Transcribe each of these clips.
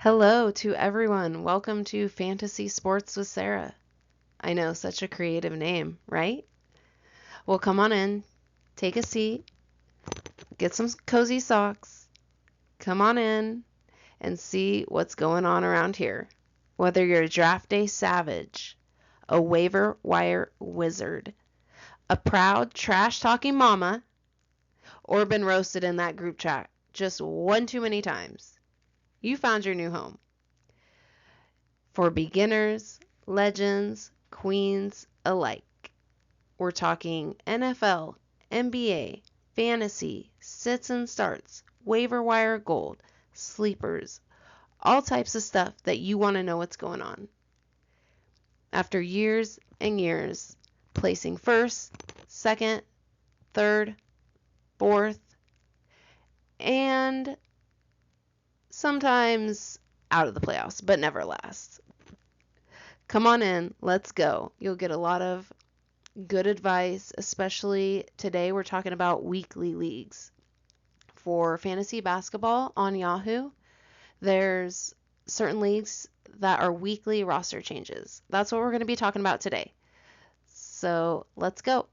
Hello to everyone. Welcome to Fantasy Sports with Sarah. I know, such a creative name, right? Well, come on in, take a seat, get some cozy socks, come on in, and see what's going on around here. Whether you're a draft day savage, a waiver wire wizard, a proud trash-talking mama, or been roasted in that group chat just one too many times, you found your new home. For beginners, legends, queens alike. We're talking NFL, NBA, fantasy, sits and starts, waiver wire gold, sleepers, all types of stuff that you want to know what's going on. After years and years placing first, second, third, fourth, and sometimes out of the playoffs, but never last. Come on in, let's go. You'll get a lot of good advice, especially today we're talking about weekly leagues. For fantasy basketball on Yahoo, there's certain leagues that are weekly roster changes. That's what we're going to be talking about today. So let's go.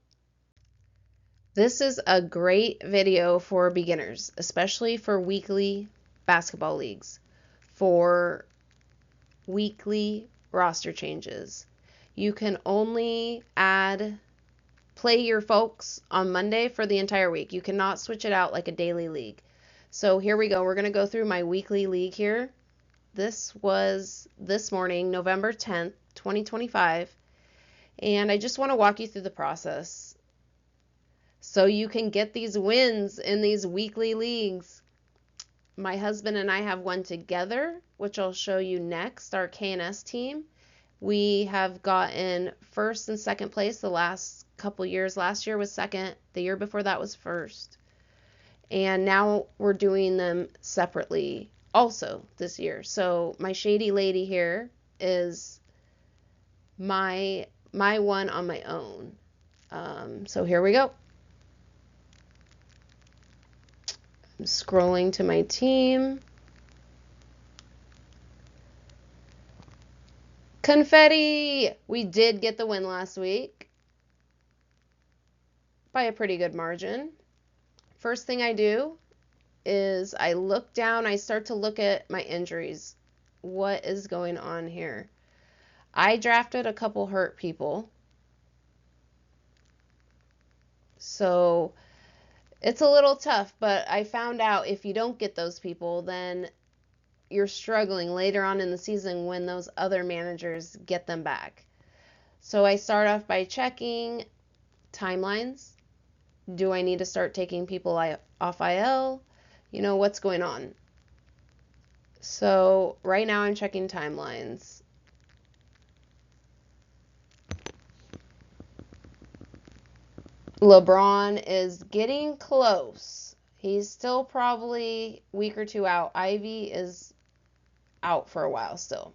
This is a great video for beginners, especially for weekly basketball leagues, for weekly roster changes. You can only play your folks on Monday for the entire week. You cannot switch it out like a daily league. So here we go. We're going to go through my weekly league here. This was this morning, November 10th, 2025. And I just want to walk you through the process so you can get these wins in these weekly leagues. My husband and I have one together, which I'll show you next, our KNS team. We have gotten first and second place the last couple years. Last year was second. The year before that was first. And now we're doing them separately also this year. So my shady lady here is my one on my own. So here we go. I'm scrolling to my team. Confetti! We did get the win last week by a pretty good margin. First thing I do is I look down, I start to look at my injuries. What is going on here? I drafted a couple hurt people. So it's a little tough, but I found out if you don't get those people, then you're struggling later on in the season when those other managers get them back. So I start off by checking timelines. Do I need to start taking people off IL? You know, what's going on? So right now I'm checking timelines. LeBron is getting close. He's still probably a week or two out. Ivy is out for a while still.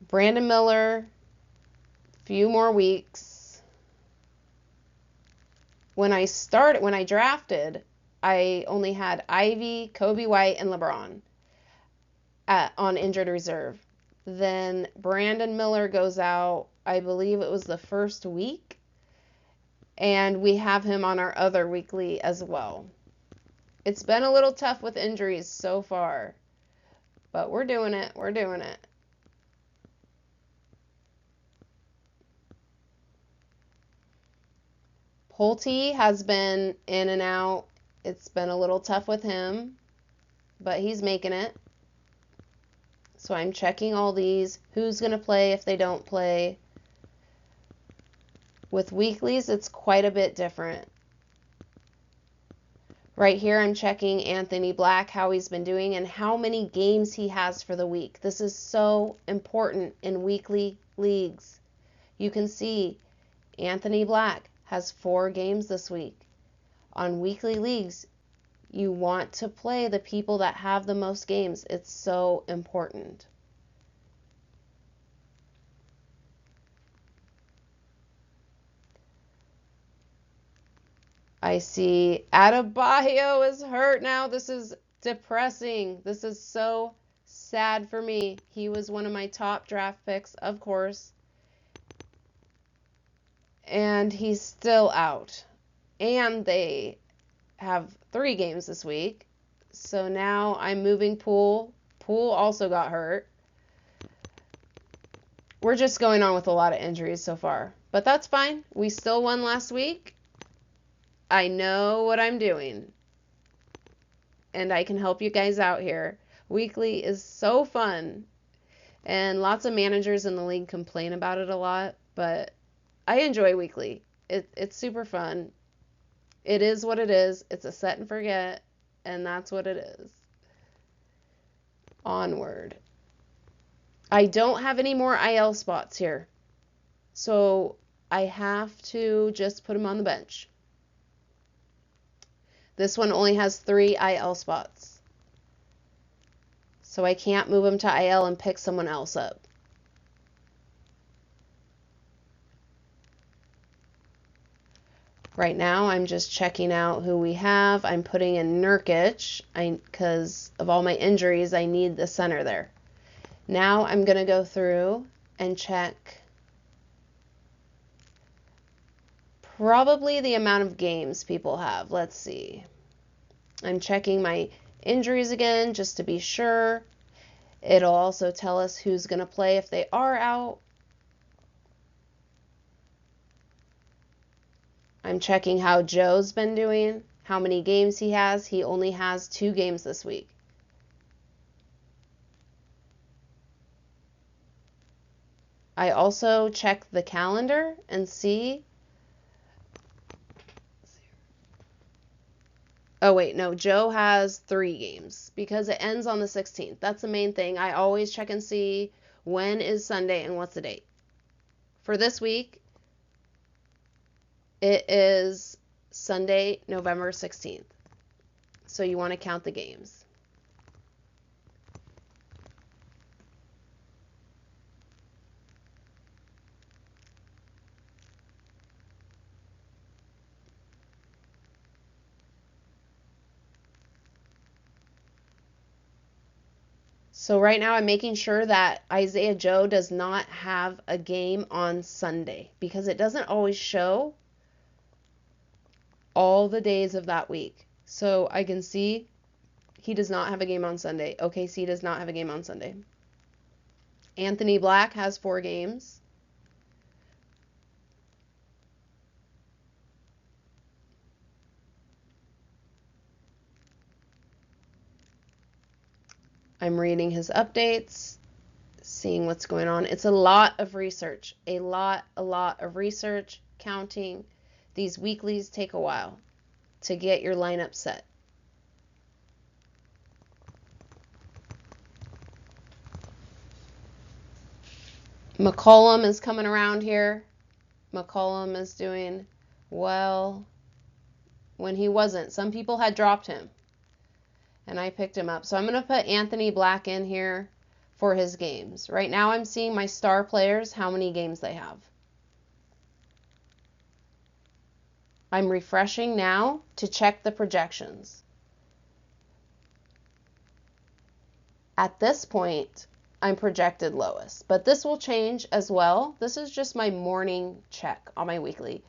Brandon Miller, few more weeks. When I drafted, I only had Ivy, Kobe White, and LeBron on injured reserve. Then Brandon Miller goes out, I believe it was the first week, and we have him on our other weekly as well. It's been a little tough with injuries so far, but we're doing it. We're doing it. Pulte has been in and out. It's been a little tough with him, but he's making it. So I'm checking all these. Who's going to play if they don't play? With weeklies, it's quite a bit different. Right here, I'm checking Anthony Black, how he's been doing, and how many games he has for the week. This is so important in weekly leagues. You can see Anthony Black has 4 games this week. On weekly leagues, you want to play the people that have the most games. It's so important. I see Adebayo is hurt now. This is depressing. This is so sad for me. He was one of my top draft picks, of course. And he's still out. And they have 3 games this week. So now I'm moving Poole. Poole also got hurt. We're just going on with a lot of injuries so far. But that's fine. We still won last week. I know what I'm doing. And I can help you guys out here. Weekly is so fun. And lots of managers in the league complain about it a lot. But I enjoy weekly. It's super fun. It is what it is. It's a set and forget. And that's what it is. Onward. I don't have any more IL spots here. So I have to just put him on the bench. This one only has 3 IL spots. So I can't move him to IL and pick someone else up. Right now, I'm just checking out who we have. I'm putting in Nurkic because of all my injuries, I need the center there. Now I'm going to go through and check probably the amount of games people have. Let's see. I'm checking my injuries again just to be sure. It'll also tell us who's going to play if they are out. I'm checking how Joe's been doing, how many games he has. He only has 2 games this week. I also check the calendar and see. Oh, wait, no, Joe has 3 games because it ends on the 16th. That's the main thing. I always check and see when is Sunday and what's the date. For this week, it is Sunday, November 16th. So you want to count the games. So right now I'm making sure that Isaiah Joe does not have a game on Sunday because it doesn't always show all the days of that week. So I can see he does not have a game on Sunday. OKC does not have a game on Sunday. Anthony Black has 4 games. I'm reading his updates, seeing what's going on. It's a lot of research, a lot of research, counting. These weeklies take a while to get your lineup set. McCollum is coming around here. McCollum is doing well when he wasn't. Some people had dropped him, and I picked him up. So I'm going to put Anthony Black in here for his games. Right now I'm seeing my star players, how many games they have. I'm refreshing now to check the projections. At this point, I'm projected lowest, but this will change as well. This is just my morning check on my weekly.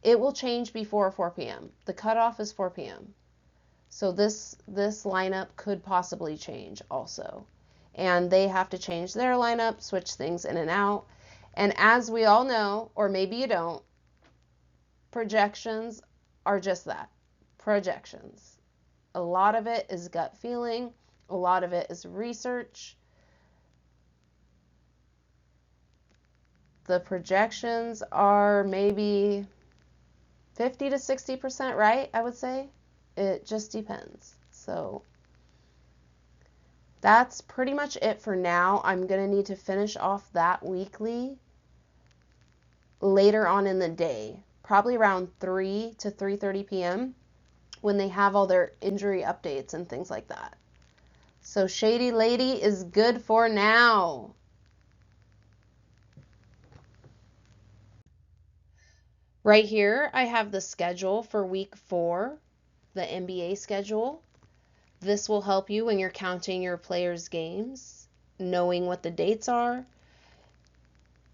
It will change before 4 p.m. The cutoff is 4 p.m. So this lineup could possibly change also. And they have to change their lineup, switch things in and out. And as we all know, or maybe you don't, projections are just that, projections. A lot of it is gut feeling. A lot of it is research. The projections are maybe 50 to 60% right, I would say. It just depends. So that's pretty much it for now. I'm going to need to finish off that weekly later on in the day, probably around 3 to 3:30 p.m. when they have all their injury updates and things like that. So Shady Lady is good for now. Right here, I have the schedule for week 4, the NBA schedule. This will help you when you're counting your players' games, knowing what the dates are.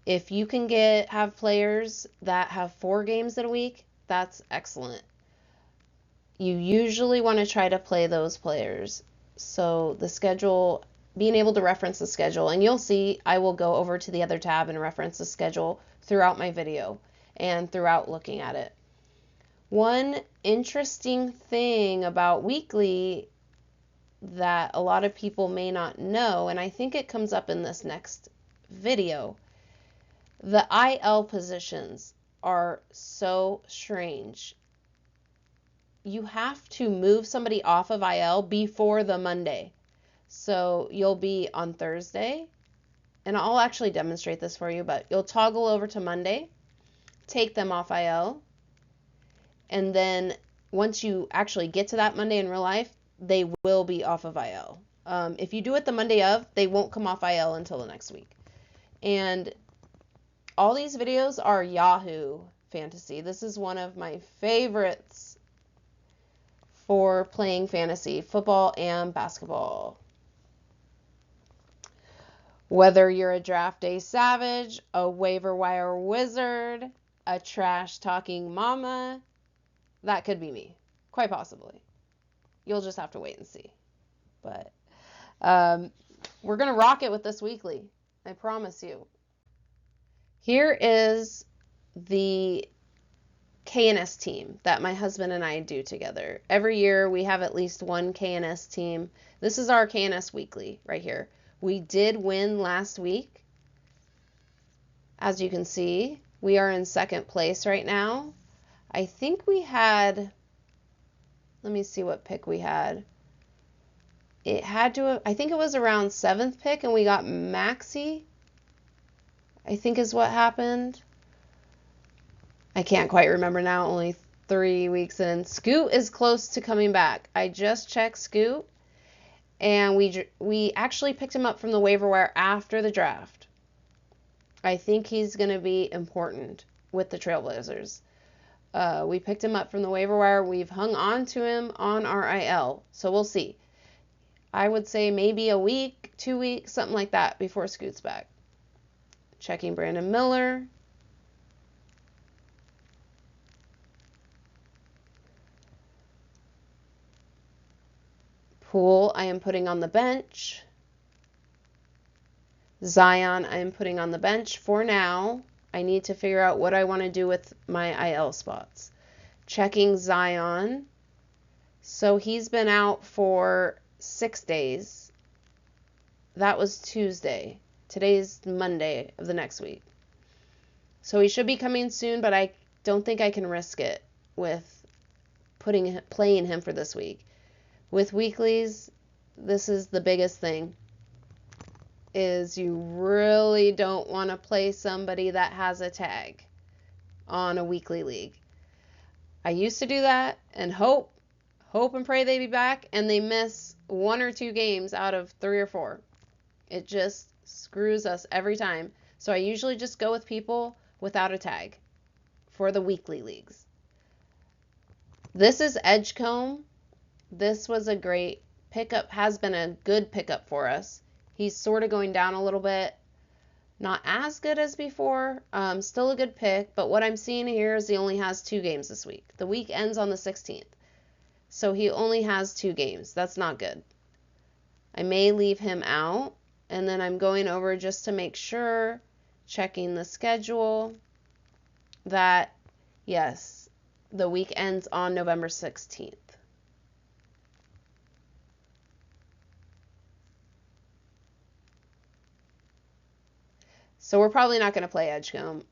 If you can have players that have 4 games in a week, that's excellent. You usually want to try to play those players. So the schedule, being able to reference the schedule, and you'll see I will go over to the other tab and reference the schedule throughout my video and throughout looking at it. One interesting thing about weekly that a lot of people may not know, and I think it comes up in this next video, the IL positions are so strange. You have to move somebody off of IL before the Monday. So you'll be on Thursday, and I'll actually demonstrate this for you, but you'll toggle over to Monday, take them off IL, and then once you actually get to that Monday in real life, they will be off of IL. If you do it the Monday of, they won't come off IL until the next week. And all these videos are Yahoo Fantasy. This is one of my favorites for playing fantasy football and basketball. Whether you're a draft day savage, a waiver wire wizard, a trash talking mama, that could be me, quite possibly. You'll just have to wait and see. But we're going to rock it with this weekly, I promise you. Here is the KNS team that my husband and I do together. Every year we have at least one KNS team. This is our KNS weekly right here. We did win last week. As you can see, we are in second place right now. I think we had, let me see what pick we had. It had to, I think it was around 7th pick, and we got Maxi, I think is what happened. I can't quite remember now, only 3 weeks in. Scoot is close to coming back. I just checked Scoot, and we actually picked him up from the waiver wire after the draft. I think he's going to be important with the Trailblazers. We picked him up from the waiver wire. We've hung on to him on our IL, so we'll see. I would say maybe a week, 2 weeks, something like that before Scoot's back. Checking Brandon Miller. Poole, I am putting on the bench. Zion, I am putting on the bench for now. I need to figure out what I want to do with my IL spots. Checking Zion. So he's been out for 6 days. That was Tuesday. Today's Monday of the next week. So he should be coming soon, but I don't think I can risk it with playing him for this week. With weeklies, this is the biggest thing, is you really don't want to play somebody that has a tag on a weekly league. I used to do that and hope and pray they be back, and they miss 1 or 2 games out of 3 or 4. It just screws us every time. So I usually just go with people without a tag for the weekly leagues. This is Edgecombe. This was a great pickup, has been a good pickup for us. He's sort of going down a little bit. Not as good as before. Still a good pick, but what I'm seeing here is he only has 2 games this week. The week ends on the 16th. So he only has 2 games. That's not good. I may leave him out, and then I'm going over just to make sure, checking the schedule, that, yes, the week ends on November 16th. So we're probably not going to play Edgecombe.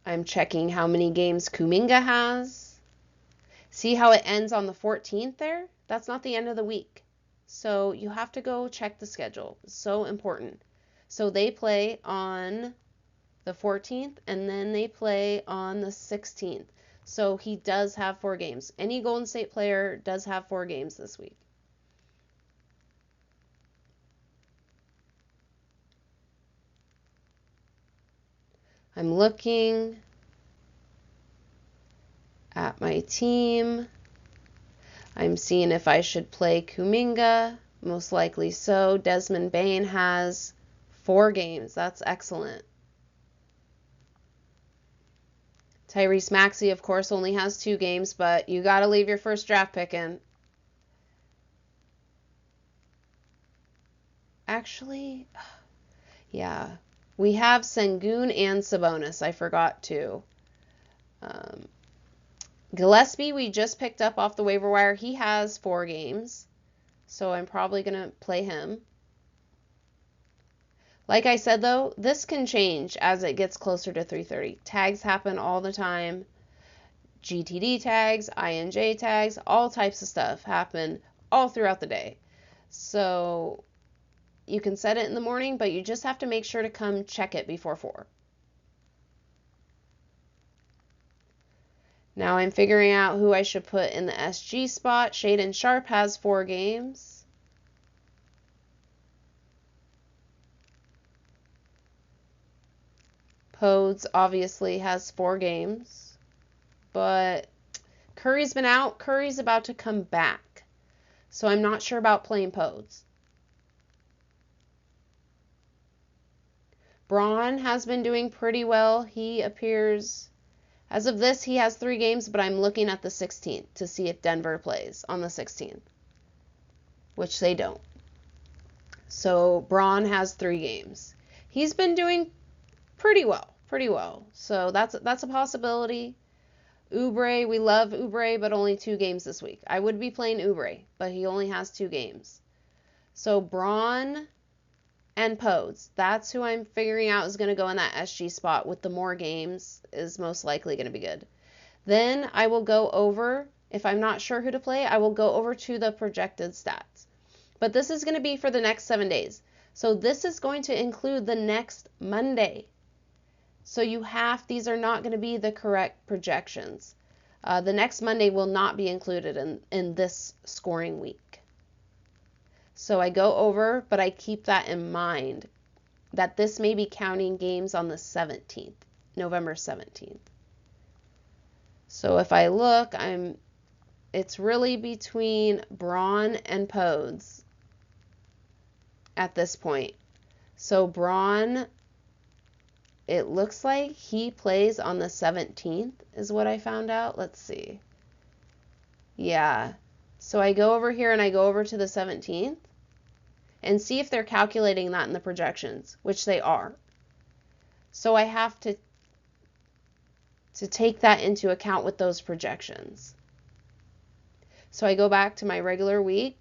I'm checking how many games Kuminga has. See how it ends on the 14th there? That's not the end of the week. So you have to go check the schedule. It's so important. So they play on the 14th, and then they play on the 16th. So he does have 4 games. Any Golden State player does have 4 games this week. I'm looking at my team. I'm seeing if I should play Kuminga. Most likely so. Desmond Bane has 4 games. That's excellent. Tyrese Maxey, of course, only has 2 games, but you got to leave your first draft pick in. Actually, yeah. We have Sengun and Sabonis. I forgot to. Gillespie, we just picked up off the waiver wire. He has 4 games, so I'm probably going to play him. Like I said, though, this can change as it gets closer to 3:30. Tags happen all the time. GTD tags, INJ tags, all types of stuff happen all throughout the day. So you can set it in the morning, but you just have to make sure to come check it before 4. Now I'm figuring out who I should put in the SG spot. Shaden Sharp has 4 games. Podes obviously has 4 games. But Curry's been out. Curry's about to come back. So I'm not sure about playing Podes. Braun has been doing pretty well. He appears, as of this, he has 3 games, but I'm looking at the 16th to see if Denver plays on the 16th, which they don't. So Braun has 3 games. He's been doing pretty well. So that's a possibility. Oubre, we love Oubre, but only 2 games this week. I would be playing Oubre, but he only has 2 games. So Braun and Podes, that's who I'm figuring out is going to go in that SG spot with the more games is most likely going to be good. Then I will go over, if I'm not sure who to play, I will go over to the projected stats. But this is going to be for the next 7 days. So this is going to include the next Monday. So these are not going to be the correct projections. The next Monday will not be included in this scoring week. So I go over, but I keep that in mind that this may be counting games on the 17th, November 17th. So if I look, it's really between Braun and Podes at this point. So Braun, it looks like he plays on the 17th is what I found out. Let's see. Yeah. So I go over here and I go over to the 17th and see if they're calculating that in the projections, which they are. So I have to take that into account with those projections. So I go back to my regular week.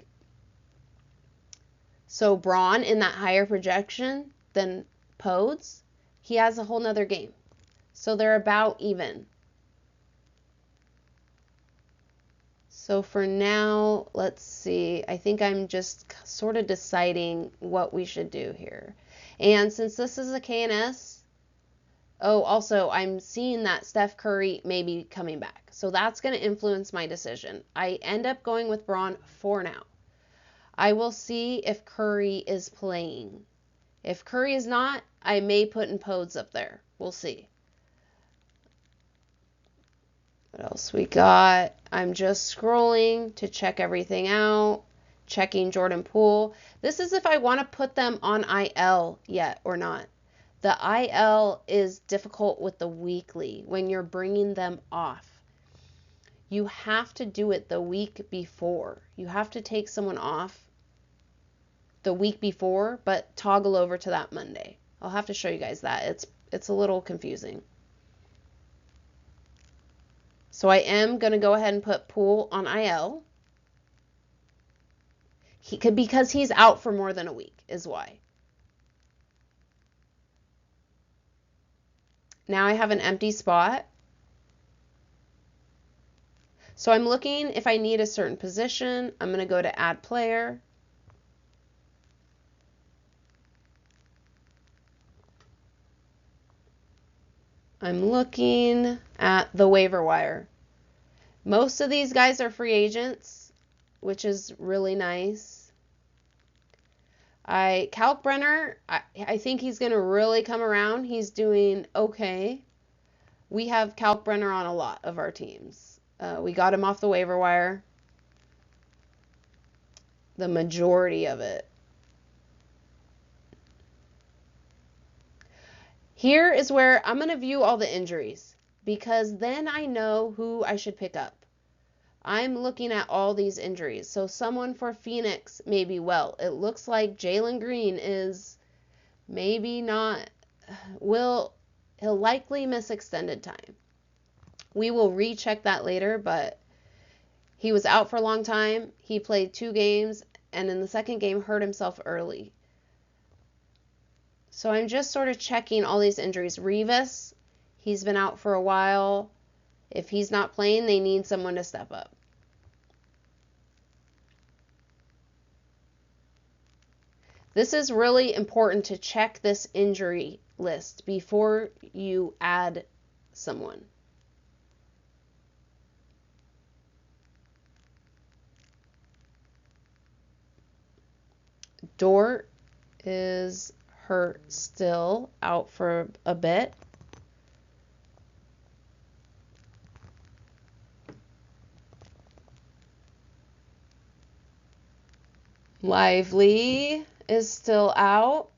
So Braun in that higher projection than Podes, he has a whole nother game. So they're about even. So for now, let's see. I think I'm just sort of deciding what we should do here. And since this is a KNS, also I'm seeing that Steph Curry may be coming back. So that's going to influence my decision. I end up going with Braun for now. I will see if Curry is playing. If Curry is not, I may put in Podes up there. We'll see. What else we got? I'm just scrolling to check everything out. Checking Jordan Poole. This is if I want to put them on IL yet or not. The IL is difficult with the weekly when you're bringing them off. You have to do it the week before. You have to take someone off the week before, but toggle over to that Monday. I'll have to show you guys that. It's a little confusing. So I am going to go ahead and put Poole on IL. Because he's out for more than a week is why. Now I have an empty spot. So I'm looking if I need a certain position. I'm going to go to add player. I'm looking at the waiver wire. Most of these guys are free agents, which is really nice. Kalkbrenner, I think he's going to really come around. He's doing okay. We have Kalkbrenner on a lot of our teams. We got him off the waiver wire. the majority of it. Here is where I'm going to view all the injuries because then I know who I should pick up. I'm looking at all these injuries. So someone for Phoenix may be well. It looks like Jalen Green is maybe not, he'll likely miss extended time. We will recheck that later, but he was out for a long time. He played 2 games and in the second game hurt himself early. So I'm just sort of checking all these injuries. Revis, he's been out for a while. If he's not playing, they need someone to step up. This is really important to check this injury list before you add someone. Dort is hurt still, out for a bit. Lively is still out.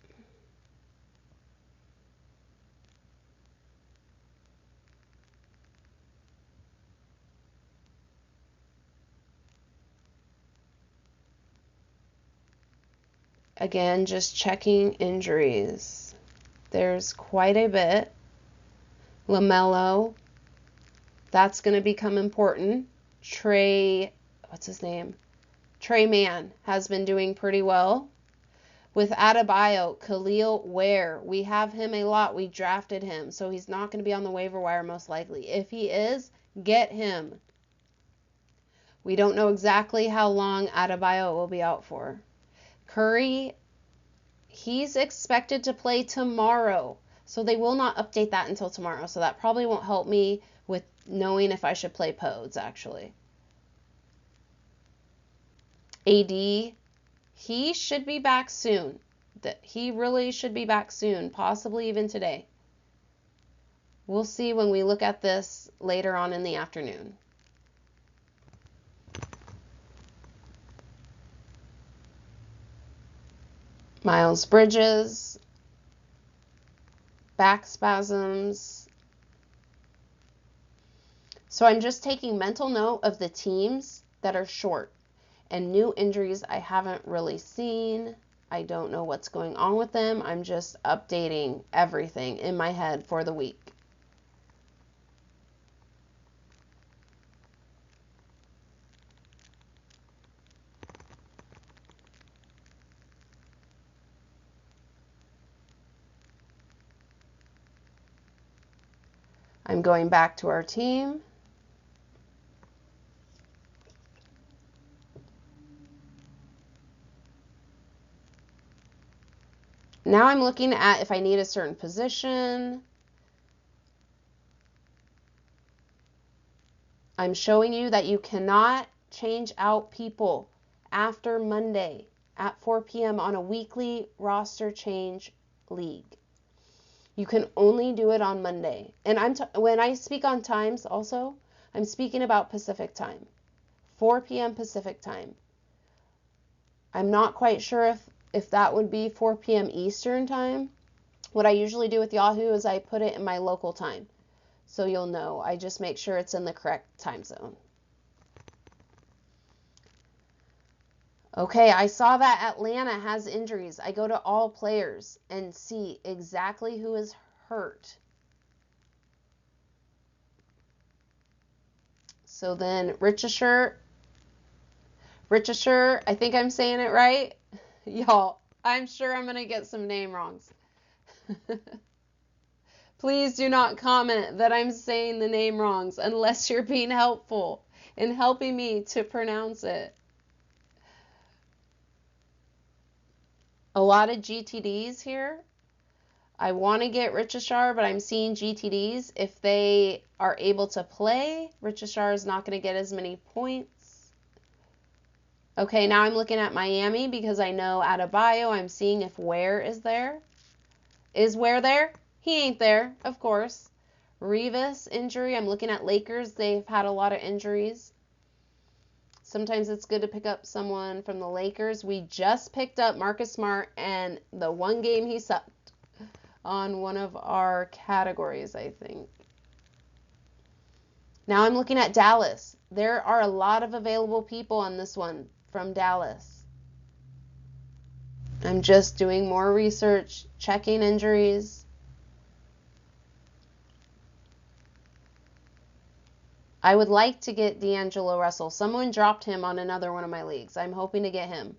Again, just checking injuries. There's quite a bit. LaMelo, that's going to become important. What's his name? Trey Mann has been doing pretty well. With Adebayo, Khalil Ware, we have him a lot. We drafted him, so he's not going to be on the waiver wire most likely. If he is, get him. We don't know exactly how long Adebayo will be out for. Curry, he's expected to play tomorrow, so they will not update that until tomorrow, so that probably won't help me with knowing if I should play Podes, actually. AD, he should be back soon. He really should be back soon, possibly even today. We'll see when we look at this later on in the afternoon. Miles Bridges, back spasms. So I'm just taking mental note of the teams that are short and new injuries I haven't really seen. I don't know what's going on with them. I'm just updating everything in my head for the week. I'm going back to our team. Now I'm looking at if I need a certain position. I'm showing you that you cannot change out people after Monday at 4 p.m. on a weekly roster change league. You can only do it on Monday. And when I speak on times also, I'm speaking about Pacific time. 4 p.m. Pacific time. I'm not quite sure if that would be 4 p.m. Eastern time. What I usually do with Yahoo is I put it in my local time. So you'll know. I just make sure it's in the correct time zone. Okay, I saw that Atlanta has injuries. I go to all players and see exactly who is hurt. So then Richardson, I think I'm saying it right. Y'all, I'm sure I'm going to get some name wrongs. Please do not comment that I'm saying the name wrongs unless you're being helpful in helping me to pronounce it. A lot of GTDs here. I want to get Richashar, but I'm seeing GTDs. If they are able to play, Richashar is not going to get as many points. Okay, now I'm looking at Miami because I know Adebayo. I'm seeing if Ware is there. Is Ware there? He ain't there, of course. Revis injury. I'm looking at Lakers. They've had a lot of injuries. Sometimes it's good to pick up someone from the Lakers. We just picked up Marcus Smart, and the one game he sucked on one of our categories, I think. Now I'm looking at Dallas. There are a lot of available people on this one from Dallas. I'm just doing more research, checking injuries. I would like to get D'Angelo Russell. Someone dropped him on another one of my leagues. I'm hoping to get him.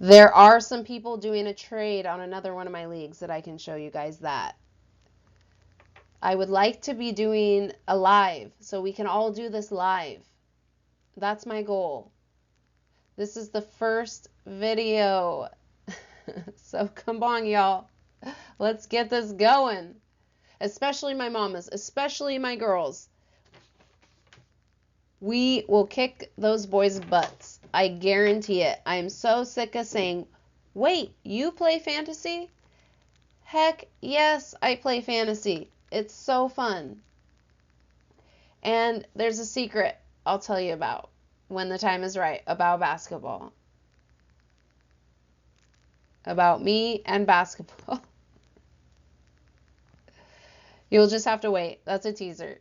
There are some people doing a trade on another one of my leagues that I can show you guys that. I would like to be doing a live, so we can all do this live. That's my goal. This is the first video. So come on, y'all. Let's get this going. Especially my mamas, especially my girls. We will kick those boys' butts. I guarantee it. I'm so sick of saying, wait, you play fantasy? Heck yes, I play fantasy. It's so fun. And there's a secret I'll tell you about when the time is right about basketball. About me and basketball. You'll just have to wait. That's a teaser.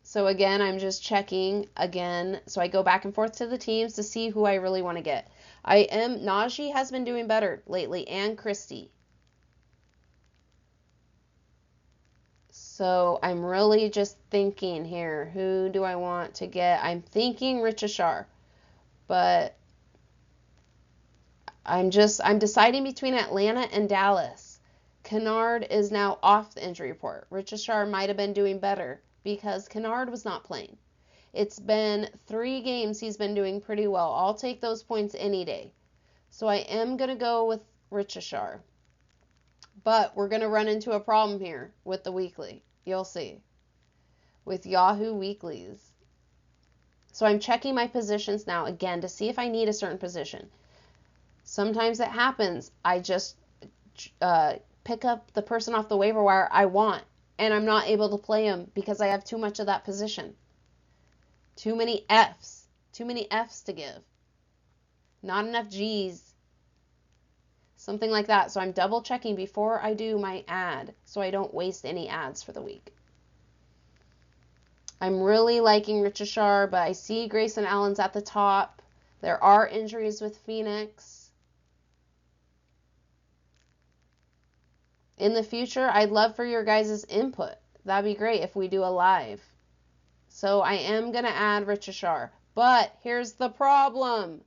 So again, I'm just checking again. So I go back and forth to the teams to see who I really want to get. Najee has been doing better lately, and Christie. So I'm really just thinking here, who do I want to get? I'm thinking Rich Ashar, but I'm deciding between Atlanta and Dallas. Kennard is now off the injury report. Rich Ashar might have been doing better because Kennard was not playing. It's been 3 games he's been doing pretty well. I'll take those points any day. So I am going to go with Rich Ashar. But we're going to run into a problem here with the weekly. You'll see. With Yahoo Weeklies. So I'm checking my positions now again to see if I need a certain position. Sometimes it happens. I just pick up the person off the waiver wire I want, and I'm not able to play him because I have too much of that position. Too many Fs. Too many Fs to give. Not enough Gs. Something like that. So I'm double checking before I do my ad so I don't waste any ads for the week. I'm really liking Rich Ashar, but I see Grayson Allen's at the top. There are injuries with Phoenix. In the future, I'd love for your guys' input. That'd be great if we do a live. So I am going to add Rich Ashar. But here's the problem.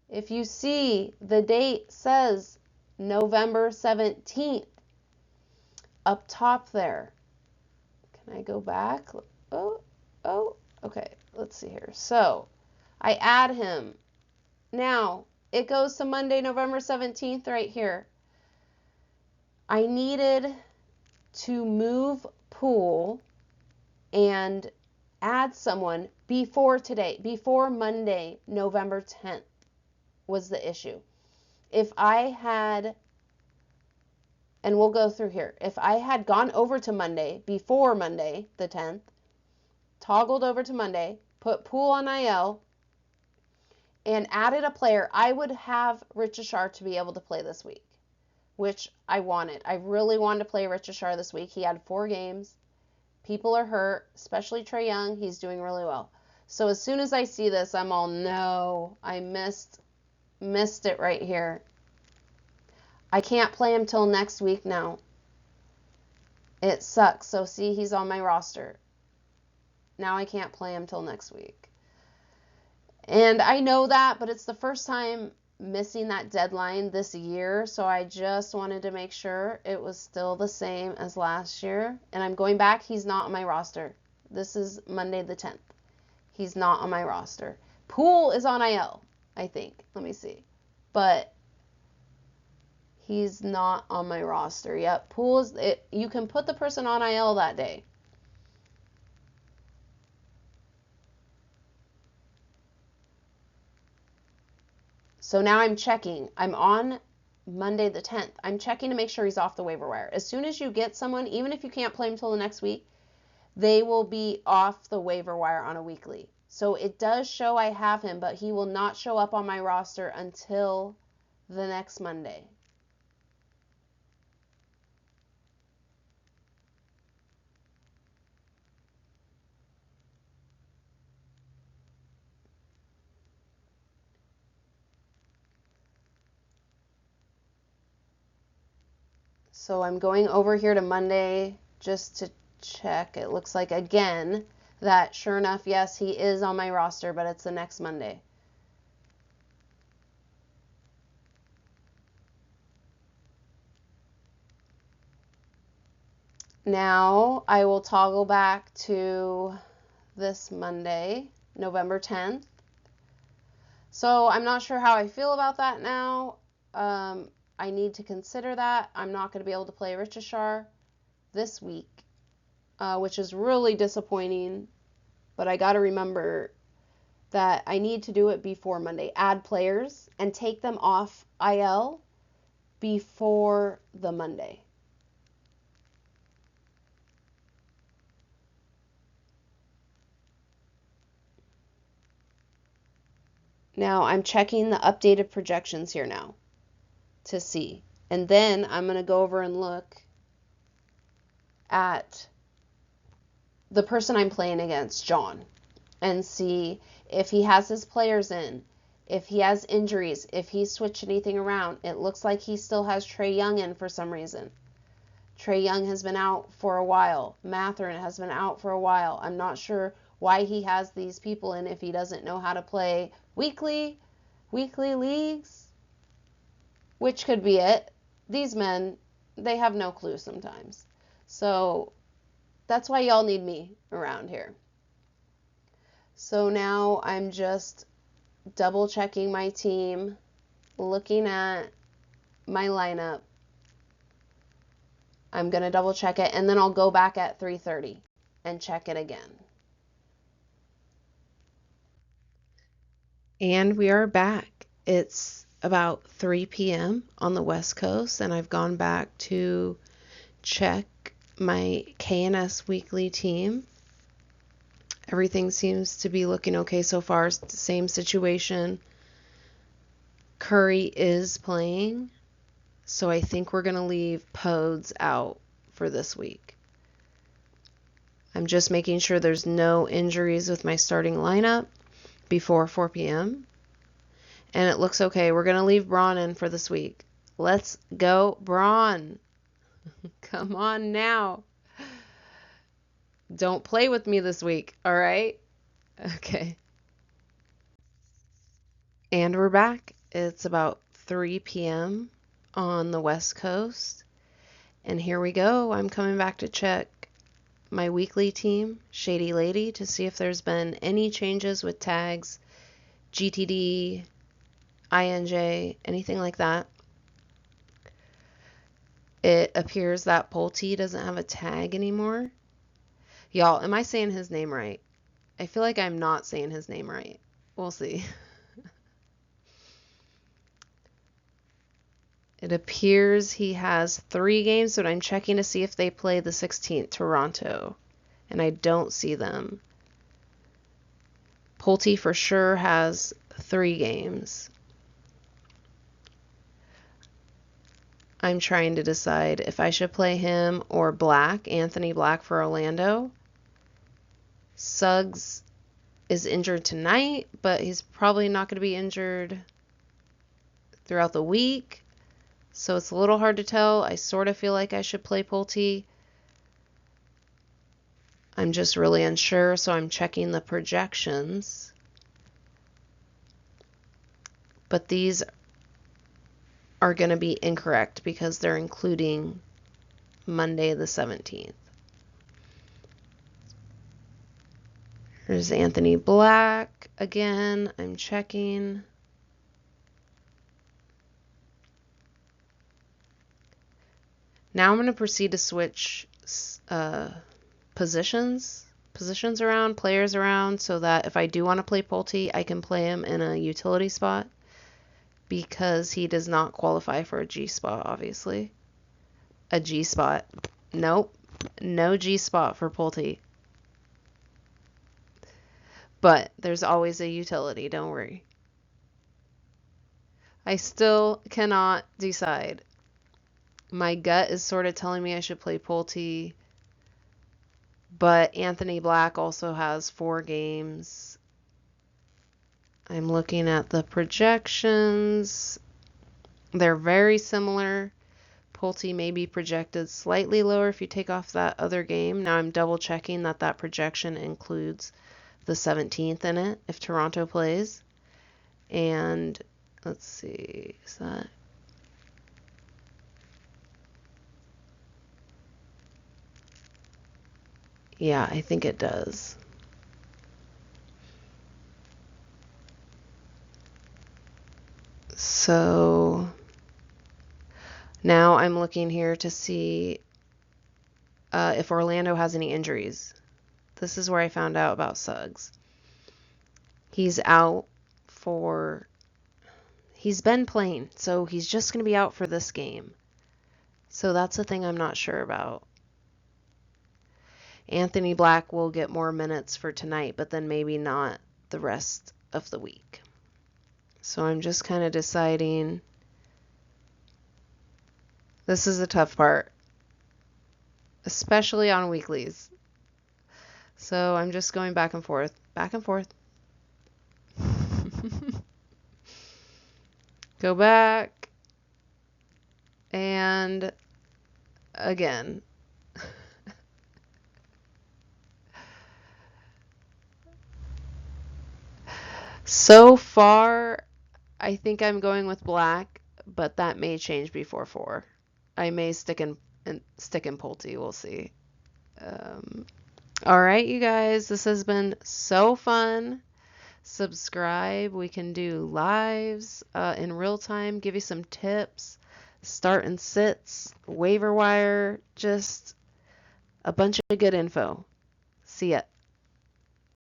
If you see, the date says November 17th up top there. Can I go back? Oh, okay. Let's see here. So I add him. Now it goes to Monday, November 17th right here. I needed to move Pool and add someone before today, before Monday, November 10th was the issue. If I had, and we'll go through here, if I had gone over to Monday, before Monday, the 10th, toggled over to Monday, put Pool on IL, and added a player, I would have Rich Ashar to be able to play this week, which I wanted. I really wanted to play Rich Ashar this week. He had 4 games. People are hurt, especially Trae Young. He's doing really well. So as soon as I see this, I'm all, no, I missed it right here. I can't play him till next week now. It sucks. So see, he's on my roster. Now I can't play him till next week. And I know that, but it's the first time missing that deadline this year, so I just wanted to make sure it was still the same as last year. And I'm going back. He's not on my roster. This is Monday the 10th. He's not on my roster. Poole is on IL, I think. Let me see. But he's not on my roster. Yep, Poole is it. You can put the person on IL that day. So now I'm checking. I'm on Monday the 10th. I'm checking to make sure he's off the waiver wire. As soon as you get someone, even if you can't play him till the next week, they will be off the waiver wire on a weekly. So it does show I have him, but he will not show up on my roster until the next Monday. So I'm going over here to Monday just to check. It looks like, again, that sure enough, yes, he is on my roster, but it's the next Monday. Now I will toggle back to this Monday, November 10th. So I'm not sure how I feel about that now. I need to consider that. I'm not going to be able to play Richishar this week, which is really disappointing. But I got to remember that I need to do it before Monday. Add players and take them off IL before the Monday. Now I'm checking the updated projections here now to see. And then I'm going to go over and look at the person I'm playing against, John, and see if he has his players in, if he has injuries, if he's switched anything around. It looks like he still has Trey Young in for some reason. Trey Young has been out for a while. Matherin has been out for a while. I'm not sure why he has these people in if he doesn't know how to play weekly leagues, which could be it. These men, they have no clue sometimes. So that's why y'all need me around here. So now I'm just double checking my team, looking at my lineup. I'm going to double check it, and then I'll go back at 3:30 and check it again. And we are back. It's about 3 p.m. on the West Coast, and I've gone back to check my KNS weekly team. Everything seems to be looking okay so far. Same situation. Curry is playing, so I think we're going to leave Podes out for this week. I'm just making sure there's no injuries with my starting lineup before 4 p.m. And it looks okay. We're going to leave Braun in for this week. Let's go, Braun. Come on now. Don't play with me this week, all right? Okay. And we're back. It's about 3 p.m. on the West Coast. And here we go. I'm coming back to check my weekly team, Shady Lady, to see if there's been any changes with tags, GTD, INJ, anything like that. It appears that Pulte doesn't have a tag anymore. Y'all, am I saying his name right? I feel like I'm not saying his name right. We'll see. It appears he has 3 games, but I'm checking to see if they play the 16th, Toronto. And I don't see them. Pulte for sure has 3 games. I'm trying to decide if I should play him or Black, Anthony Black for Orlando. Suggs is injured tonight, but he's probably not going to be injured throughout the week. So it's a little hard to tell. I sort of feel like I should play Pulte. I'm just really unsure, so I'm checking the projections. But these are going to be incorrect because they're including Monday the 17th. There's Anthony Black again. I'm checking. Now I'm going to proceed to switch positions around, players around, so that if I do want to play Pulte, I can play him in a utility spot. because he does not qualify for a G spot, obviously. A G spot. Nope. No G spot for Pulte. But there's always a utility, don't worry. I still cannot decide. My gut is sort of telling me I should play Pulte, but Anthony Black also has 4 games. I'm looking at the projections. They're very similar. Pulte may be projected slightly lower if you take off that other game. Now I'm double checking that that projection includes the 17th in it if Toronto plays. And let's see, is that... Yeah, I think it does. So now I'm looking here to see if Orlando has any injuries. This is where I found out about Suggs. He's out for... He's been playing, so he's just going to be out for this game. So that's the thing I'm not sure about. Anthony Black will get more minutes for tonight, but then maybe not the rest of the week. So I'm just kind of deciding. This is the tough part, especially on weeklies. So I'm just going back and forth, back and forth. Go back. And again. So far, I think I'm going with Black, but that may change before 4. I may stick in Pulte. We'll see. All right, you guys, this has been so fun. Subscribe. We can do lives in real time, give you some tips, start and sits, waiver wire, just a bunch of good info. See ya.